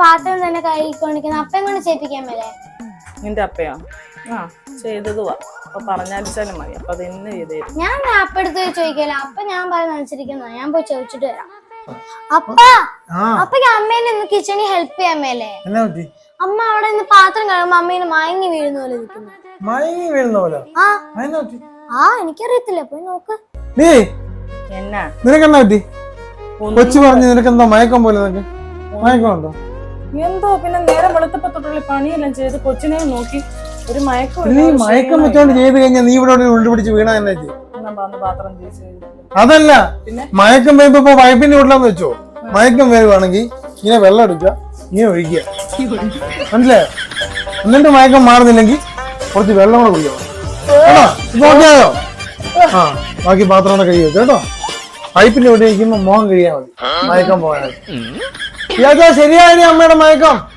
പാത്രം തന്നെ കഴുകിക്കൊണ്ടിരിക്കുന്ന അപ്പം കൊണ്ട് ചെയ്യിപ്പിക്കാൻ മേലേ? നിന്റെ അപ്പയോ? ആ ചെയ്തതുവാ. അപ്പൊ പറഞ്ഞാലിച്ചാലും മതി. അപ്പൊ അത് ഇന്ന് ചെയ്തേരും. ഞാൻ അപ്പ എടുത്ത് ചോദിക്കല. അപ്പൊ ഞാൻ പറയുന്ന അനുസരിക്കുന്ന. ഞാൻ പോയി ചോദിച്ചിട്ട് വരാം. അപ്പക്ക് അമ്മേനെ ഒന്ന് കിച്ചണിൽ ഹെൽപ്പ് ചെയ്യാൻ മേലേ? അമ്മ അവിടെ നിന്ന് പാത്രം കഴിയുമ്പോ അമ്മേനെ മയങ്ങി വീഴുന്ന പോലെ നിൽക്കുന്നു. മയങ്ങി വീഴുന്ന പോലെ? എനിക്കറിയത്തില്ല, പോയി നോക്ക്. എന്നാ നിനക്കെന്നാ പറ്റി? കൊച്ചു പറഞ്ഞു നിനക്കെന്താ മയക്കം പോലെ? മയക്കമുണ്ടോ? എന്തോ പിന്നെ നേരം വെളുത്തപ്പോ തൊട്ടുള്ള പണിയെല്ലാം ചെയ്ത് കൊച്ചിനെ നോക്കി ഒരു മയക്കം. നീ മയക്കം വെച്ചോണ്ട് ചെയ്ത് കഴിഞ്ഞാൽ നീ ഇവിടെ ഉരുണ്ട് പിടിച്ച് വീണ തന്നെ ചെയ്യും. പാത്രം അതല്ല, മയക്കം വരുമ്പോ പൈപ്പിന്റെ ഉള്ളിലാന്ന് വെച്ചോ. മയക്കം വരുവാണെങ്കിൽ ഇങ്ങനെ വെള്ളം എടുക്കുക, ഇങ്ങനെ ഒഴിക്കുക, മനസ്സിലായോ? എന്നിട്ട് മയക്കം മാറുന്നില്ലെങ്കിൽ കുറച്ച് വെള്ളം കൂടെ കുടിക്കണം. നോക്കിയായോ? ആ ബാക്കി പാത്രം കൂടെ കഴിയും കേട്ടോ. പൈപ്പിന്റെ ഇവിടെ ഇരിക്കുമ്പോ മോഹം കഴിയാൻ മതി മയക്കം പോകാനായിട്ട്. ശരിയായ അമ്മയുടെ മയക്കം.